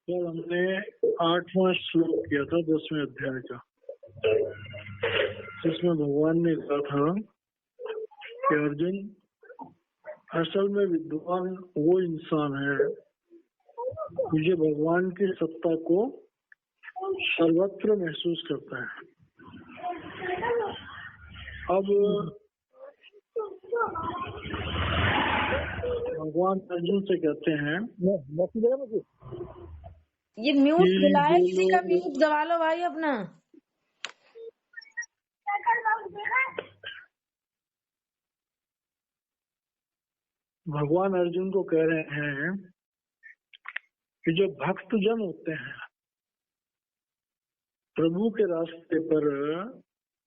कल हमने 8वां श्लोक किया था 10वें अध्याय का, जिसमें भगवान ने कहा था कि अर्जुन, असल में विद्वान वो इंसान है जो भगवान की सत्ता को सर्वत्र महसूस करता है। अब भगवान अर्जुन से कहते हैं, ये म्यूट दिलाए, किसी का म्यूट दबा लो भाई अपना। भगवान अर्जुन को कह रहे हैं कि जो भक्त जन होते हैं प्रभु के रास्ते पर,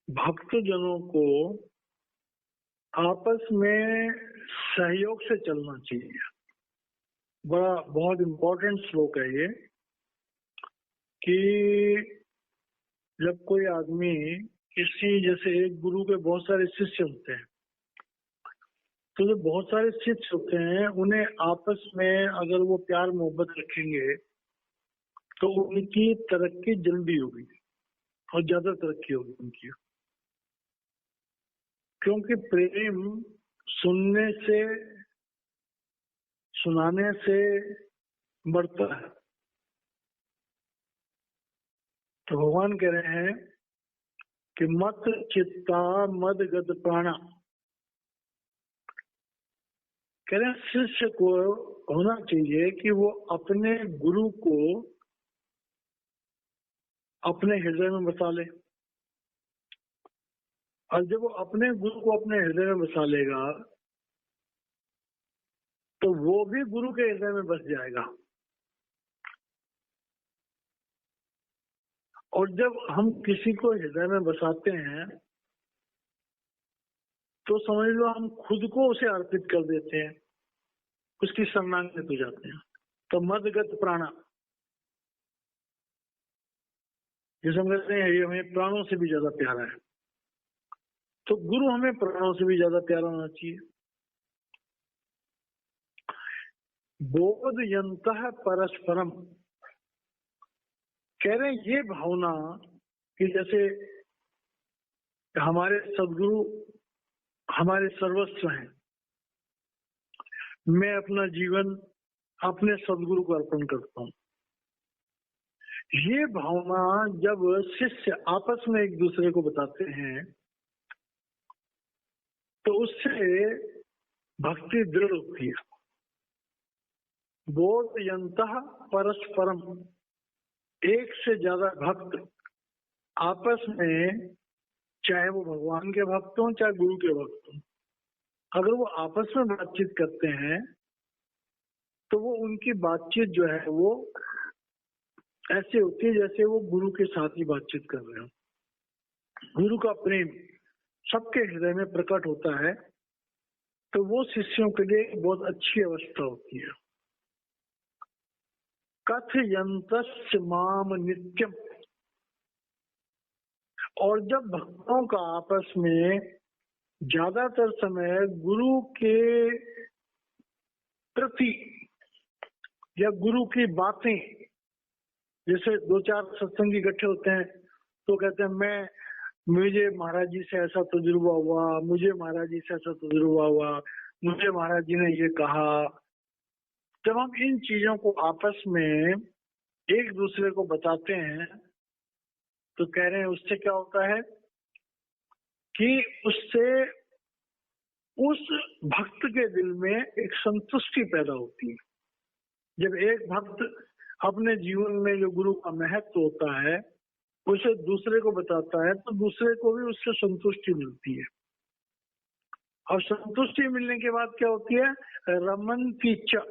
भक्त जनों को आपस में सहयोग से चलना चाहिए। बहुत इम्पोर्टेंट श्लोक है ये, कि जब कोई आदमी किसी, जैसे एक गुरु के बहुत सारे शिष्य होते हैं, तो जो बहुत सारे शिष्य होते हैं उन्हें आपस में अगर वो प्यार मोहब्बत रखेंगे तो उनकी तरक्की जल्दी होगी और ज्यादा तरक्की होगी उनकी, क्योंकि प्रेम सुनने से, सुनाने से बढ़ता है। तो भगवान कह रहे हैं कि मत चित्ता मद गत प्राणा, कह रहे हैं शिष्य को होना चाहिए कि वो अपने गुरु को अपने हृदय में बसा ले, और जब वो अपने गुरु को अपने हृदय में बसा लेगा तो वो भी गुरु के हृदय में बस जाएगा। और जब हम किसी को हृदय में बसाते हैं तो समझ लो हम खुद को उसे अर्पित कर देते हैं, उसकी शरणागत हो जाते हैं। तो मदगत प्राणा, जिसे हम कहते हैं ये हमें प्राणों से भी ज्यादा प्यारा है, तो गुरु हमें प्राणों से भी ज्यादा प्यारा होना चाहिए। बोधयन्तः परस्परम, कह रहे हैं ये भावना कि जैसे हमारे सदगुरु हमारे सर्वस्व हैं, मैं अपना जीवन अपने सदगुरु को अर्पण करता हूँ, ये भावना जब शिष्य आपस में एक दूसरे को बताते हैं तो उससे भक्ति दृढ़ होती है। बोधयन्तः परस्परम, एक से ज्यादा भक्त आपस में, चाहे वो भगवान के भक्त हों चाहे गुरु के भक्त हों, अगर वो आपस में बातचीत करते हैं तो वो उनकी बातचीत जो है वो ऐसे होती है जैसे वो गुरु के साथ ही बातचीत कर रहे हो। गुरु का प्रेम सबके हृदय में प्रकट होता है, तो वो शिष्यों के लिए बहुत अच्छी अवस्था होती है। कथयन्तस्य माम नित्यम, और जब भक्तों का आपस में ज्यादातर समय गुरु के प्रति या गुरु की बातें, जैसे दो चार सत्संगी इकट्ठे होते हैं तो कहते हैं मुझे महाराज जी से ऐसा तजुर्बा हुआ, मुझे महाराज जी से ऐसा तजुर्बा हुआ, मुझे महाराज जी ने ये कहा। जब हम इन चीजों को आपस में एक दूसरे को बताते हैं तो कह रहे हैं उससे क्या होता है कि उससे उस भक्त के दिल में एक संतुष्टि पैदा होती है। जब एक भक्त अपने जीवन में जो गुरु का महत्व होता है उसे दूसरे को बताता है तो दूसरे को भी उससे संतुष्टि मिलती है, और संतुष्टि मिलने के बाद क्या होती है, रमन्ति च,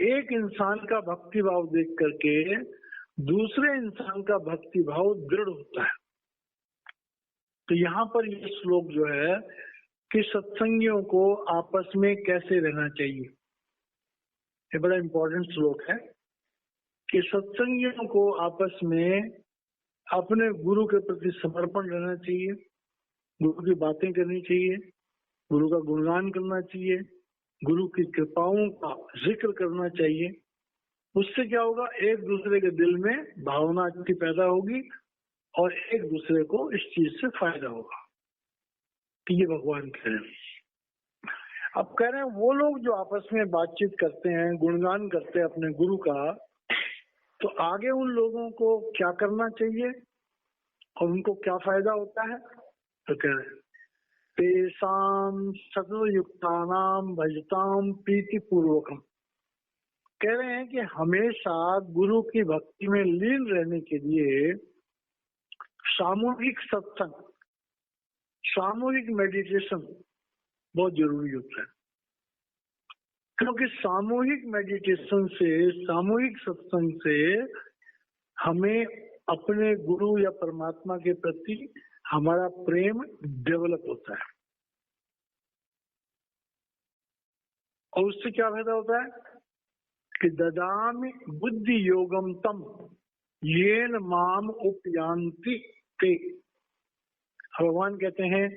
एक इंसान का भक्ति भाव देख करके दूसरे इंसान का भक्ति भाव दृढ़ होता है। तो यहाँ पर ये श्लोक जो है कि सत्संगियों को आपस में कैसे रहना चाहिए, ये बड़ा इंपॉर्टेंट श्लोक है कि सत्संगियों को आपस में अपने गुरु के प्रति समर्पण रहना चाहिए, गुरु की बातें करनी चाहिए, गुरु का गुणगान करना चाहिए, गुरु की कृपाओं का जिक्र करना चाहिए, उससे क्या होगा, एक दूसरे के दिल में भावना अच्छी पैदा होगी और एक दूसरे को इस चीज से फायदा होगा। तो ये भगवान कह रहे हैं। अब कह रहे हैं वो लोग जो आपस में बातचीत करते हैं, गुणगान करते हैं अपने गुरु का, तो आगे उन लोगों को क्या करना चाहिए और उनको क्या फायदा होता है। तो कह रहे हैं तेषां सततयुक्तानां भजतां प्रीतिपूर्वकम। कह रहे हैं कि हमेशा गुरु की भक्ति में लीन रहने के लिए सामूहिक सत्संग, सामूहिक मेडिटेशन बहुत जरूरी होता है। क्योंकि सामूहिक मेडिटेशन से, सामूहिक सत्संग से हमें अपने गुरु या परमात्मा के प्रति हमारा प्रेम डेवलप होता है। और उससे क्या फायदा होता है कि ददामि बुद्धि योगम तम येन माम उपयांति ते। भगवान कहते हैं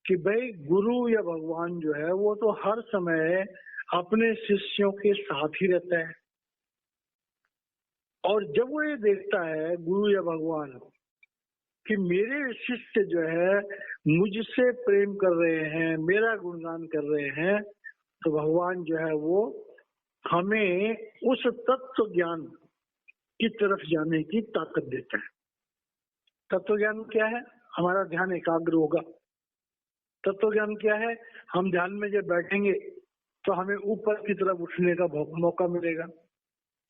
कि भाई गुरु या भगवान जो है वो तो हर समय अपने शिष्यों के साथ ही रहता है, और जब वो ये देखता है गुरु या भगवान कि मेरे शिष्य जो है मुझसे प्रेम कर रहे हैं, मेरा गुणगान कर रहे हैं, तो भगवान जो है वो हमें उस तत्व ज्ञान की तरफ जाने की ताकत देता है। तत्व ज्ञान क्या है? हमारा ध्यान एकाग्र होगा। तत्व ज्ञान क्या है? हम ध्यान में जब बैठेंगे तो हमें ऊपर की तरफ उठने का मौका मिलेगा,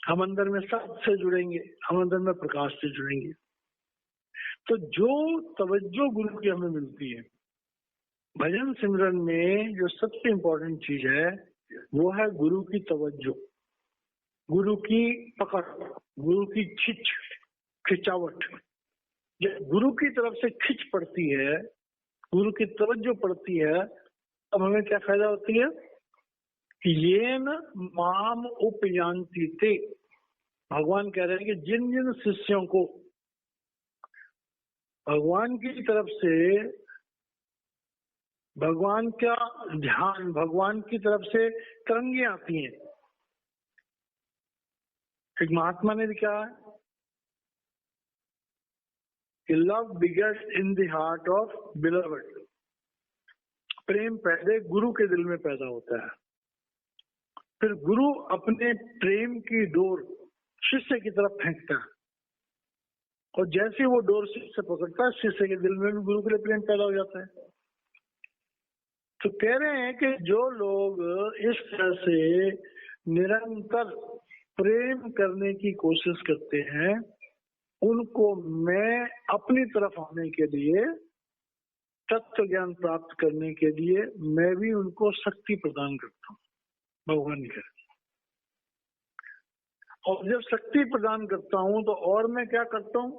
हम अंदर में सत्य से जुड़ेंगे, हम अंदर में प्रकाश से जुड़ेंगे। तो जो तवज्जो गुरु की हमें मिलती है भजन सिमरन में, जो सबसे इम्पोर्टेंट चीज है वो है गुरु की तवज्जो, गुरु की पकड़, गुरु की खिंचावट। जब गुरु की तरफ से खिंच पड़ती है, गुरु की तवज्जो पड़ती है, तब हमें क्या फायदा होती है कि येन माम उपयांति ते। भगवान कह रहे हैं कि जिन जिन शिष्यों को भगवान की तरफ से भगवान का ध्यान, भगवान की तरफ से तरंगे आती हैं। एक महात्मा ने भी कहा है कि love begets in the heart of beloved. प्रेम पहले गुरु के दिल में पैदा होता है, फिर गुरु अपने प्रेम की डोर शिष्य की तरफ फेंकता है, और जैसे वो डोर शिष्य पकड़ता है, शिष्य के दिल में भी गुरु के लिए प्रेम पैदा हो जाता है। तो कह रहे हैं कि जो लोग इस तरह से निरंतर प्रेम करने की कोशिश करते हैं, उनको मैं अपनी तरफ आने के लिए, तत्व ज्ञान प्राप्त करने के लिए मैं भी उनको शक्ति प्रदान करता हूँ, भगवान कह। और जब शक्ति प्रदान करता हूं तो और मैं क्या करता हूं?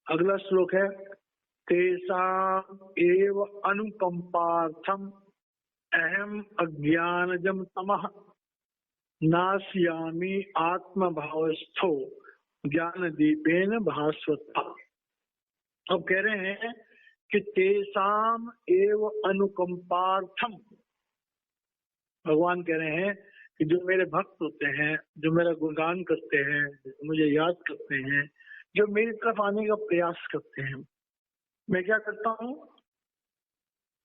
अगला श्लोक है तेषां एव अनुकंपार्थम अहम अज्ञानजम तमः नाशयामि आत्मभावस्थो ज्ञान दीपेन भास्वता। अब कह रहे हैं कि तेषां एव अनुकंपार्थम, भगवान कह रहे हैं कि जो मेरे भक्त होते हैं, जो मेरा गुणगान करते हैं, मुझे याद करते हैं, जो मेरी तरफ आने का प्रयास करते हैं, मैं क्या करता हूं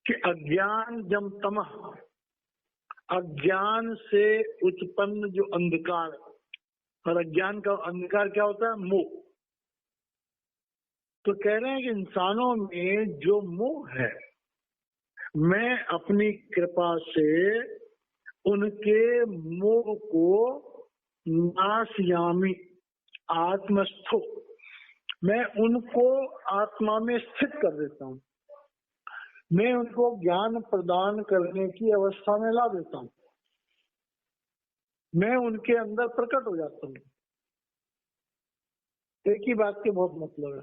कि अज्ञान जम तमः, अज्ञान से उत्पन्न जो अंधकार, और अज्ञान का अंधकार क्या होता है? मोह। तो कह रहे हैं कि इंसानों में जो मोह है, मैं अपनी कृपा से उनके मोह को नाशयामि आत्मस्थो, मैं उनको आत्मा में स्थित कर देता हूँ, मैं उनको ज्ञान प्रदान करने की अवस्था में ला देता हूँ, मैं उनके अंदर प्रकट हो जाता हूँ। एक ही बात के बहुत मतलब है,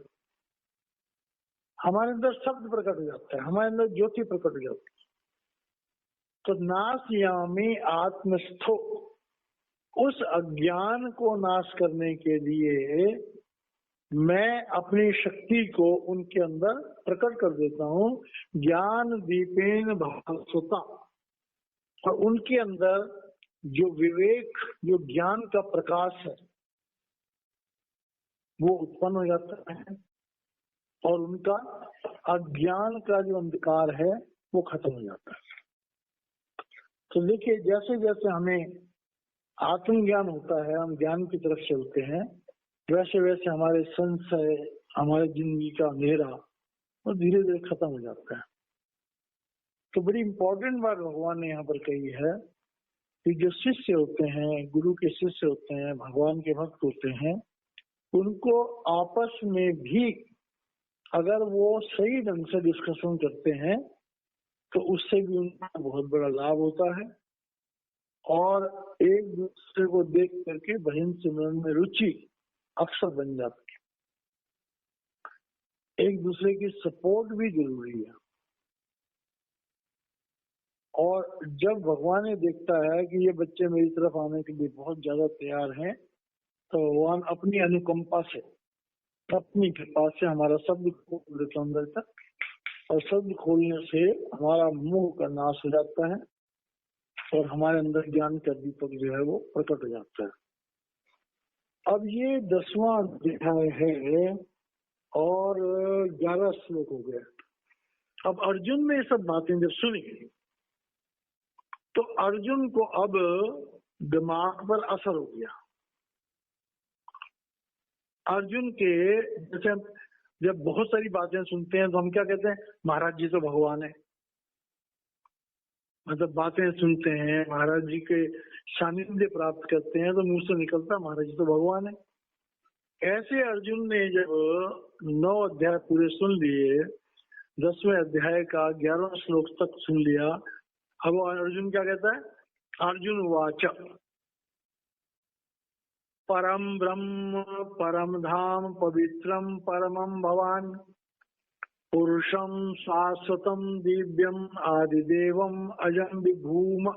हमारे अंदर शब्द प्रकट हो जाता है, हमारे अंदर ज्योति प्रकट हो जाती है। तो नाशयामि आत्मस्थो, उस अज्ञान को नाश करने के लिए मैं अपनी शक्ति को उनके अंदर प्रकट कर देता हूँ, ज्ञान दीपेन भास्वता, और उनके अंदर जो विवेक, जो ज्ञान का प्रकाश है वो उत्पन्न हो जाता है और उनका अज्ञान का जो अंधकार है वो खत्म हो जाता है। तो देखिए, जैसे जैसे हमें आत्मज्ञान होता है, हम ज्ञान की तरफ चलते हैं, वैसे वैसे हमारे संशय, हमारे जिंदगी का अंधेरा वो धीरे धीरे खत्म हो जाता है। तो बड़ी इंपॉर्टेंट बात भगवान ने यहाँ पर कही है कि जो शिष्य होते हैं, गुरु के शिष्य होते हैं, भगवान के भक्त होते हैं, उनको आपस में भी अगर वो सही ढंग से डिस्कशन करते हैं तो उससे भी उनको बहुत बड़ा लाभ होता है और एक दूसरे को देख करके भजन सिमरन में रुचि अक्सर बन जाती है। एक दूसरे की सपोर्ट भी जरूरी है। और जब भगवान ये देखता है कि ये बच्चे मेरी तरफ आने के लिए बहुत ज्यादा तैयार हैं, तो भगवान अपनी अनुकंपा से, अपनी कृपा से हमारा शब्द खोल देता अंदर तक, और शब्द खोलने से हमारा मोह का नाश हो जाता है और हमारे अंदर ज्ञान का दीपक जो है वो प्रकट हो जाता है। अब ये 10वां अध्याय है और 11 श्लोक हो गए। अब अर्जुन ने ये सब बातें जब सुनी तो अर्जुन को अब दिमाग पर असर हो गया। अर्जुन के जैसे जब बहुत सारी बातें सुनते हैं तो हम क्या कहते हैं, महाराज जी तो भगवान है। मतलब बातें सुनते हैं, महाराज जी के सानिध्य प्राप्त करते हैं तो मुंह से निकलता महाराज जी तो भगवान है। ऐसे अर्जुन ने जब 9 अध्याय पूरे सुन लिए, 10वें अध्याय का 11वां श्लोक तक सुन लिया, अब अर्जुन क्या कहता है, अर्जुन वाच परम ब्रह्म परम धाम पवित्रम परमं भवान पुरुषम शाश्वतम दिव्यम आदिदेवम अजम विभूम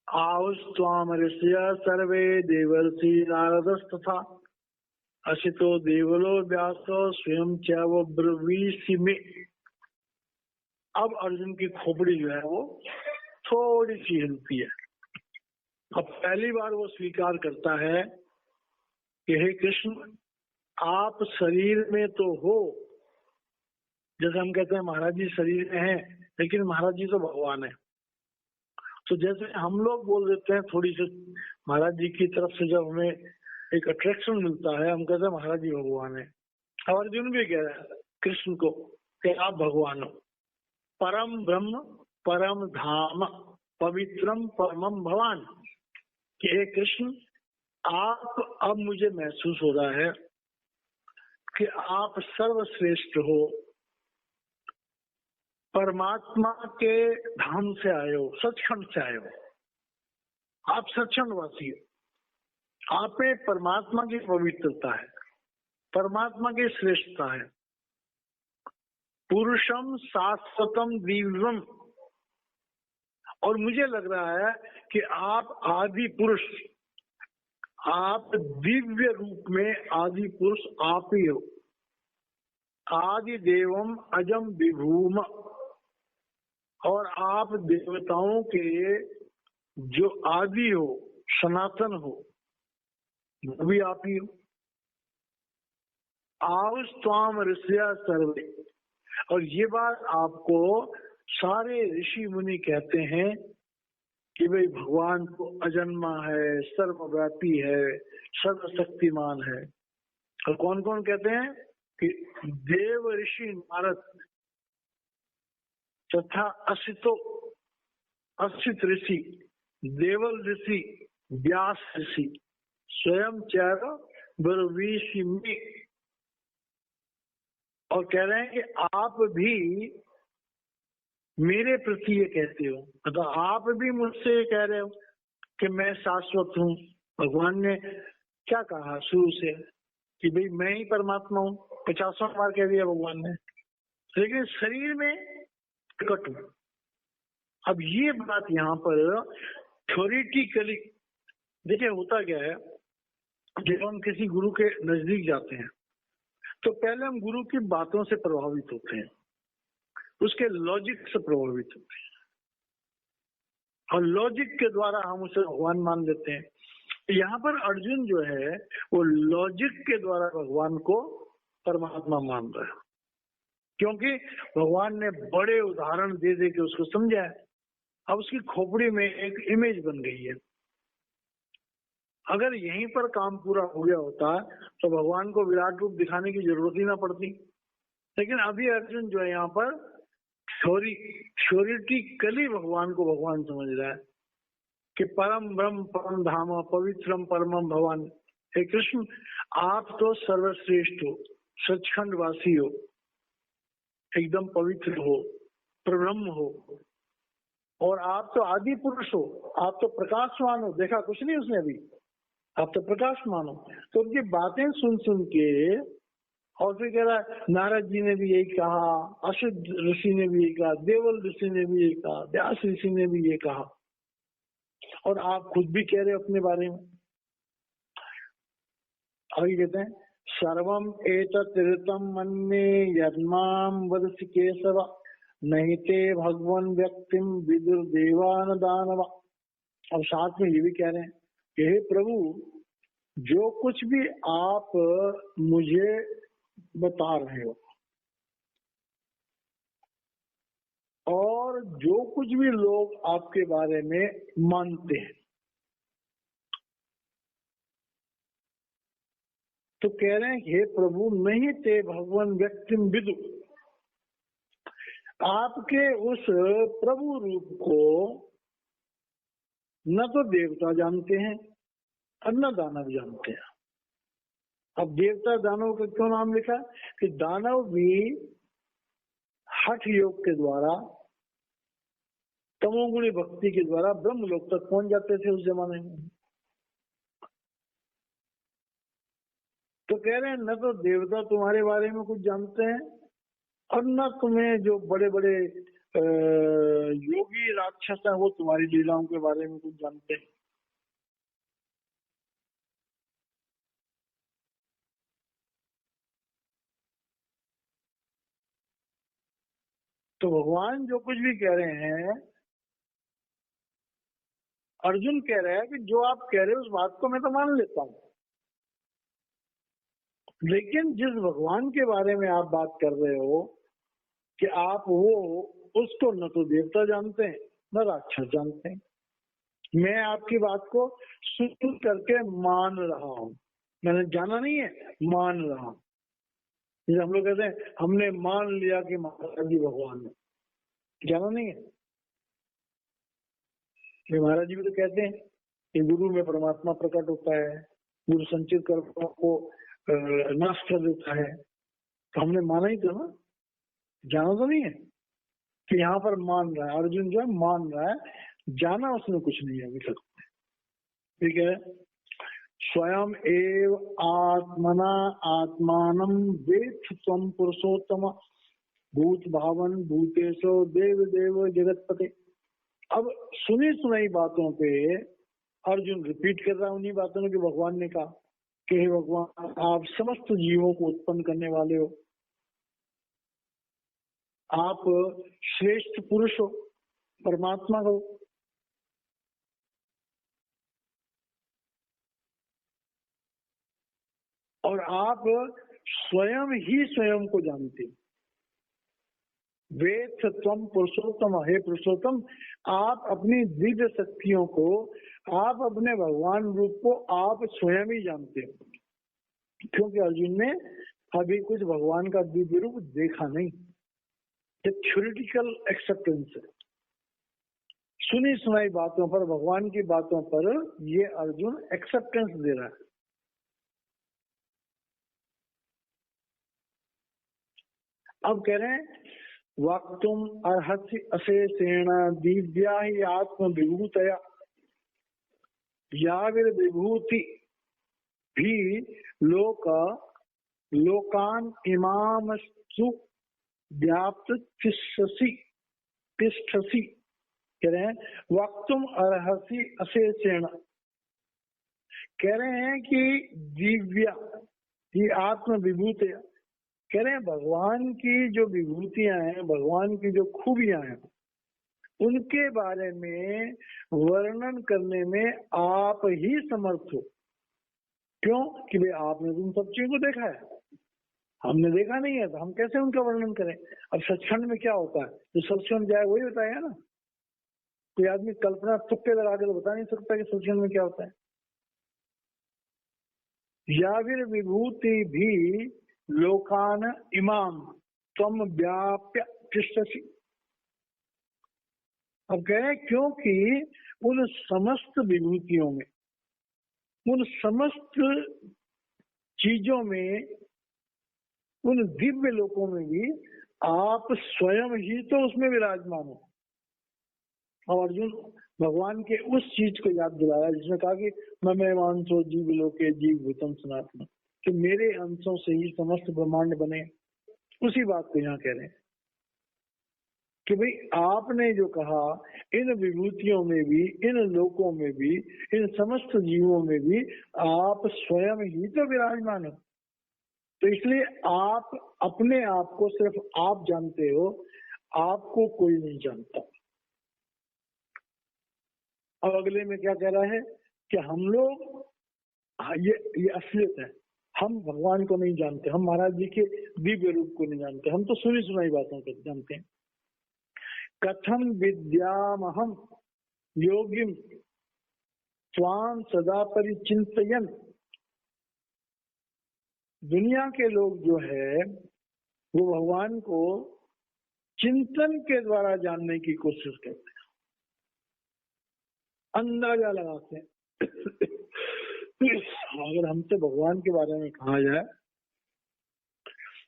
आहुस्त्वाम ऋषय सर्वे देवर्षि नारदस्तथा असितो देवलो व्यासो स्वयं च ब्रवीषि में। अब अर्जुन की खोपड़ी जो है वो थोड़ी सी हिलती है। अब पहली बार वो स्वीकार करता है कि हे कृष्ण, आप शरीर में तो हो, जैसे हम कहते हैं महाराज जी शरीर में हैं, लेकिन महाराज जी तो भगवान है। तो जैसे हम लोग बोल देते हैं थोड़ी सी महाराज जी की तरफ से जब हमें एक अट्रैक्शन मिलता है, हम कहते हैं महाराज जी भगवान है। और अर्जुन भी कह रहा है कृष्ण को कि आप भगवान हो। परम ब्रह्म परम धाम पवित्रम परमम भवान, कि हे कृष्ण, आप, अब मुझे महसूस हो रहा है कि आप सर्वश्रेष्ठ हो, परमात्मा के धाम से आए हो, सचखंड से आए हो, आप सचखंड वासी हो। आप में परमात्मा की पवित्रता है, परमात्मा की श्रेष्ठता है। पुरुषम शाश्वतम दिव्यम, और मुझे लग रहा है कि आप आदि पुरुष, आप दिव्य रूप में आदि पुरुष आप ही हो। आदि देवम अजम विभूम, और आप देवताओं के जो आदि हो, सनातन हो, वो भी आप ही हो। आहुस्त्वाम ऋषय सर्वे, और ये बात आपको सारे ऋषि मुनि कहते हैं कि भाई भगवान तो अजन्मा है, सर्वव्यापी है, सर्वशक्तिमान है। और कौन कौन कहते हैं कि देव ऋषि नारद तथा असित ऋषि, देवल ऋषि, व्यास ऋषि, स्वयं चैव ब्रवीषि में, और कह रहे हैं कि आप भी मेरे प्रति ये कहते हो, मतलब आप भी मुझसे ये कह रहे हो कि मैं शाश्वत हूँ। भगवान ने क्या कहा शुरू से कि भाई मैं ही परमात्मा हूँ, 50वां बार कह दिया भगवान ने, लेकिन शरीर में प्रकट हूँ। अब ये बात यहाँ पर थ्योरेटिकली देखिए होता क्या है, जब हम किसी गुरु के नजदीक जाते हैं तो पहले हम गुरु की बातों से प्रभावित होते हैं, उसके लॉजिक से प्रभावित होते हैं। और लॉजिक के द्वारा हम उसे भगवान मान लेते हैं। यहाँ पर अर्जुन जो है वो लॉजिक के द्वारा भगवान को परमात्मा मान रहा है, क्योंकि भगवान ने बड़े उदाहरण दे दे के उसको समझाया। अब उसकी खोपड़ी में एक इमेज बन गई है। अगर यहीं पर काम पूरा हो गया होता तो भगवान को विराट रूप दिखाने की जरूरत ही ना पड़ती। लेकिन अभी अर्जुन जो है यहाँ पर थ्योरिटिकली भगवान को भगवान समझ रहा है कि परम ब्रह्म परम धाम पवित्रम परमम भगवान। हे कृष्ण, आप तो सर्वश्रेष्ठ हो, सचखंड वासी हो, एकदम पवित्र हो, प्रब्रह्म हो, और आप तो आदि पुरुष हो, आप तो प्रकाशमान हो। देखा कुछ नहीं उसने अभी, आप तो प्रकाशमान हो। तो उनकी बातें सुन सुन के और फिर कह रहा है नारद जी ने भी यही कहा, अशुद्ध ऋषि ने भी यही कहा, देवल ऋषि ने भी यही कहा, व्यास ऋषि ने भी ये कहा, और आप खुद भी कह रहे हो अपने बारे में। आगे कहते हैं सर्वम एतत् ऋतं मन्ये यन्मां वदसि केशव नहीं ते भगवान व्यक्तिम विदुर देवान दानव। अब साथ में ये भी कह रहे हैं कि हे प्रभु, जो कुछ भी आप मुझे बता रहे हो और जो कुछ भी लोग आपके बारे में मानते हैं, तो कह रहे हैं हे प्रभु नहीं ते भगवान व्यक्तिम विदु, आपके उस प्रभु रूप को न तो देवता जानते हैं और न दानव जानते हैं। अब देवता दानव का क्यों नाम लिखा कि दानव भी हठ योग के द्वारा तमोगुणी भक्ति के द्वारा ब्रह्म लोक तक पहुंच जाते थे उस जमाने में। तो कह रहे हैं न तो देवता तुम्हारे बारे में कुछ जानते हैं और न तुम्हें जो बड़े बड़े योगी राक्षस हैं वो तुम्हारी लीलाओं के बारे में कुछ जानते हैं। तो भगवान जो कुछ भी कह रहे हैं, अर्जुन कह रहा है कि जो आप कह रहे हो उस बात को मैं तो मान लेता हूँ, लेकिन जिस भगवान के बारे में आप बात कर रहे हो कि आप वो, उसको न तो देवता जानते हैं न राक्षस जानते हैं। मैं आपकी बात को सुन करके मान रहा हूँ, मैंने जाना नहीं है, मान रहा हूँ। जैसे हम लोग कहते हैं हमने मान लिया कि महाराज जी भगवान है, जाना नहीं है। महाराज जी भी तो कहते हैं कि गुरु में परमात्मा प्रकट होता है, गुरु संचित कर्मों को नाश कर देता है। तो हमने माना ही तो ना, जाना तो नहीं है। कि यहाँ पर मान रहा है अर्जुन, जो है मान रहा है, जाना उसने कुछ नहीं है अभी तक। ठीक है, स्वयं एव आत्मना आत्मानं वेत्थ त्वं पुरुषोत्तम भूत भावन भूतेशो देव देव जगतपते। अब सुनी सुनाई बातों पे अर्जुन रिपीट कर रहा है उन्हीं बातों में कि भगवान ने कहा कि हे भगवान, आप समस्त जीवों को उत्पन्न करने वाले हो, आप श्रेष्ठ पुरुष हो, परमात्मा हो, और आप स्वयं ही स्वयं को जानते हो। वेद त्वं पुरुषोत्तम, हे पुरुषोत्तम, आप अपनी दिव्य शक्तियों को, आप अपने भगवान रूप को आप स्वयं ही जानते हो। क्योंकि अर्जुन ने अभी कुछ भगवान का दिव्य रूप देखा नहीं। ये थ्योरिटिकल एक्सेप्टेंस है। सुनी सुनाई बातों पर, भगवान की बातों पर ये अर्जुन एक्सेप्टेंस दे रहा है। अब कह रहे हैं वक्तुम अर्हसि अशेषेण दिव्या ही आत्म विभूतया याविर विभूति भी लोकान इमामस्तु व्याप्त तिष्ठसि। कह रहे हैं वक्तुम अर्हसि अशेषेण, कह रहे हैं कि दिव्या ही आत्म विभूतया, कह रहे हैं भगवान की जो विभूतियां हैं, भगवान की जो खूबियां हैं, उनके बारे में वर्णन करने में आप ही समर्थ हो। क्यों? कि भाई आपने उन सब चीजों को देखा है, हमने देखा नहीं है, तो हम कैसे उनका वर्णन करें। अब सचखंड में क्या होता है, जो सचखंड जाए वही बताएगा ना। कोई आदमी कल्पना तुक्के लगा के तो बता नहीं सकता कि सचखंड में क्या होता है। याविर विभूति भी लोकान इमाम तम व्याप्य तिष्ठसि। अब कह रहे हैं क्योंकि उन समस्त विभूतियों में, उन समस्त चीजों में, उन दिव्य लोकों में भी आप स्वयं ही तो उसमें विराजमान हो। और अर्जुन भगवान के उस चीज को याद दिलाया जिसमें कहा कि मैं अंशो जीव लोके जीव भूतम सनातन, कि मेरे अंशों से ही समस्त ब्रह्मांड बने। उसी बात को यहाँ कह रहे हैं कि भाई आपने जो कहा इन विभूतियों में भी, इन लोकों में भी, इन समस्त जीवों में भी आप स्वयं ही तो विराजमान हो। तो इसलिए आप अपने आप को सिर्फ आप जानते हो, आपको कोई नहीं जानता। अब अगले में क्या कह रहा है कि हम लोग, ये असलियत है, हम भगवान को नहीं जानते, हम महाराज जी के दिव्य रूप को नहीं जानते, हम तो सुनी सुनाई बातों को जानते हैं। कथम विद्यामहम योगिम स्वाम सदा परिचिंतयन्। दुनिया के लोग जो है वो भगवान को चिंतन के द्वारा जानने की कोशिश करते हैं, अंदाजा लगाते हैं। अगर हमसे भगवान के बारे में कहा जाए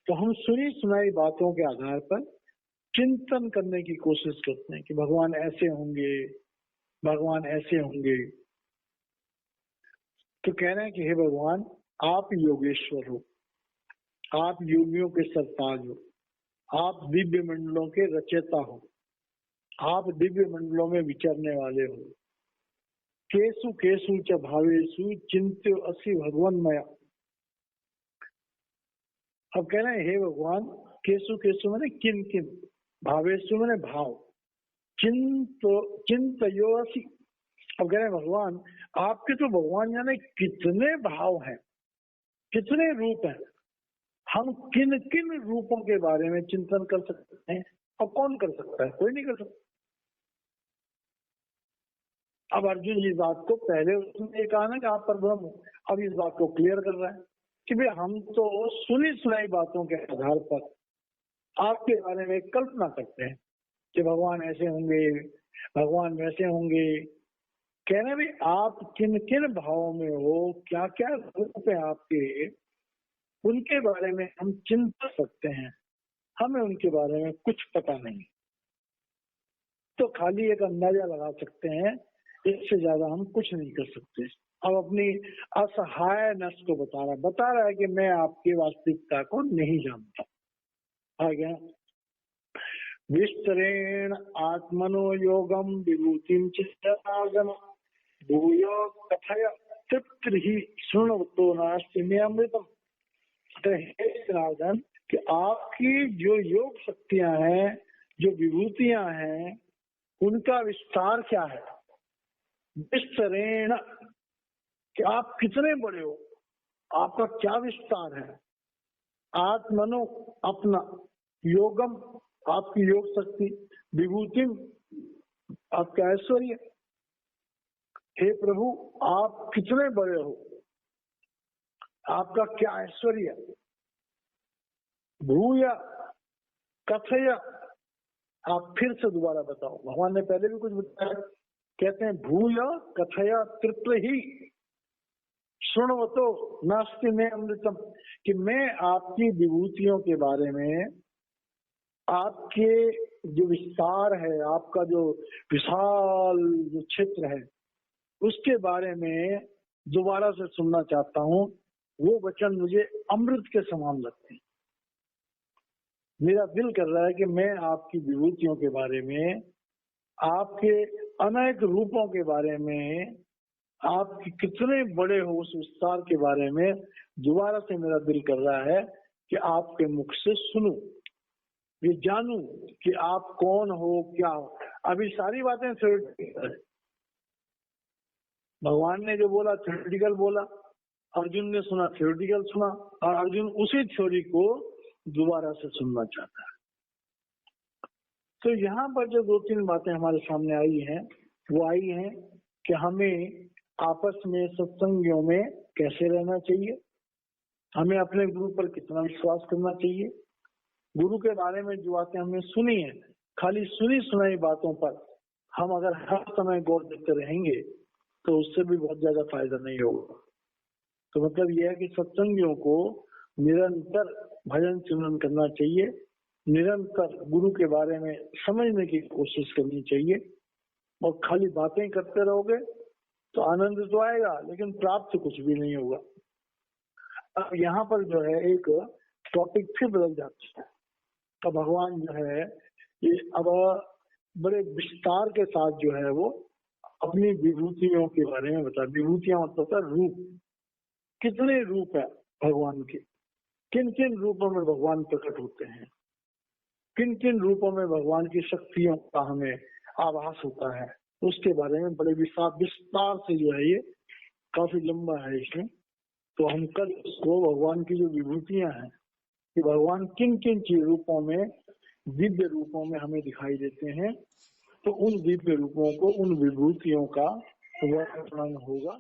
तो हम सुनी सुनाई बातों के आधार पर चिंतन करने की कोशिश करते हैं कि भगवान ऐसे होंगे, भगवान ऐसे होंगे। तो कह रहे हैं कि हे भगवान, आप योगेश्वर हो, आप योगियों के सरताज हो, आप दिव्य मंडलों के रचयिता हो, आप दिव्य मंडलों में विचरने वाले हो। केसु केसु च भावेषु चिंत्यो असि भगवन्मया। अब कह रहे हैं हे भगवान, केसु केसु माने किन किन, भावेषु माने भाव, चिंतयो असि। अब कह रहे हैं भगवान, आपके तो भगवान जाने कितने भाव हैं, कितने रूप हैं, हम किन किन रूपों के बारे में चिंतन कर सकते हैं। और कौन कर सकता है? कोई नहीं कर सकता। अब अर्जुन जी इस बात को पहले उसने कहा ना कि आप परब्रह्म हो, अब इस बात को क्लियर कर रहा है कि भाई हम तो सुनी सुनाई बातों के आधार पर आपके बारे में कल्पना करते हैं कि भगवान ऐसे होंगे, भगवान वैसे होंगे। कह रहे भाई आप किन किन भावों में हो, क्या क्या रूप है आपके, उनके बारे में हम चिंता सकते हैं, हमें उनके बारे में कुछ पता नहीं, तो खाली एक अंदाजा लगा सकते हैं, इससे ज्यादा हम कुछ नहीं कर सकते। अब अपनी असहाय नस को बता रहा है कि मैं आपकी वास्तविकता को नहीं जानता। आ गया विस्तरेण आत्मनो योगम विभूतिम चित्तरागम भूयो कथय तृप्ति शृण्वतो नास्ति मे अमृतम। जनार्दन कि आपकी जो योग शक्तियां हैं, जो विभूतियां हैं, उनका विस्तार क्या है। विस्तरेण कि आप कितने बड़े हो, आपका क्या विस्तार है। आत्मनो अपना, योगम आपकी योग शक्ति, विभूतिम आपका ऐश्वर्य। हे प्रभु आप कितने बड़े हो, आपका क्या ऐश्वर्य। भूय कथय, आप फिर से दोबारा बताओ। भगवान ने पहले भी कुछ बताया, कहते हैं भूय कथय तृप्त ही शृण्वतो नास्ति मे अमृतम, कि मैं आपकी विभूतियों के बारे में, आपके जो विस्तार है, आपका जो विशाल जो क्षेत्र है, उसके बारे में दोबारा से सुनना चाहता हूँ। वो वचन मुझे अमृत के समान लगते हैं। मेरा दिल कर रहा है कि मैं आपकी विभूतियों के बारे में, आपके अनेक रूपों के बारे में, आप कितने बड़े हो उस विस्तार के बारे में दोबारा से मेरा दिल कर रहा है कि आपके मुख से सुनूं। ये जानूं कि आप कौन हो, क्या हो। अभी सारी बातें थ्योरेटिकल है। भगवान ने जो बोला थ्योरेटिकल बोला, अर्जुन ने सुना थ्योरेटिकल सुना, और अर्जुन उसी थ्योरी को दोबारा से सुनना चाहता है। तो यहाँ पर जो 2-3 बातें हमारे सामने आई हैं, वो आई हैं कि हमें आपस में सत्संगियों में कैसे रहना चाहिए, हमें अपने गुरु पर कितना विश्वास करना चाहिए, गुरु के बारे में जो बातें हमने सुनी है, खाली सुनी सुनाई बातों पर हम अगर हर समय गौर देते रहेंगे तो उससे भी बहुत ज्यादा फायदा नहीं होगा। तो मतलब यह है कि सत्संगियों को निरंतर भजन चिंतन करना चाहिए, निरंतर गुरु के बारे में समझने की कोशिश करनी चाहिए। और खाली बातें करते रहोगे तो आनंद तो आएगा लेकिन प्राप्त कुछ भी नहीं होगा। अब यहाँ पर जो है एक टॉपिक फिर बदल जाता है। तो भगवान जो है ये अब बड़े विस्तार के साथ जो है वो अपनी विभूतियों के बारे में बता। विभूतियां मतलब रूप, कितने रूप है भगवान के, किन किन रूपों में भगवान प्रकट होते हैं, किन किन रूपों में भगवान की शक्तियों का हमें आभास होता है, उसके बारे में बड़े विस्तार से जो है ये काफी लंबा है इसमें। तो हम कल उसको भगवान की जो विभूतियां हैं कि भगवान किन किन रूपों में, दिव्य रूपों में हमें दिखाई देते हैं, तो उन दिव्य रूपों को, उन विभूतियों का वर्णन होगा।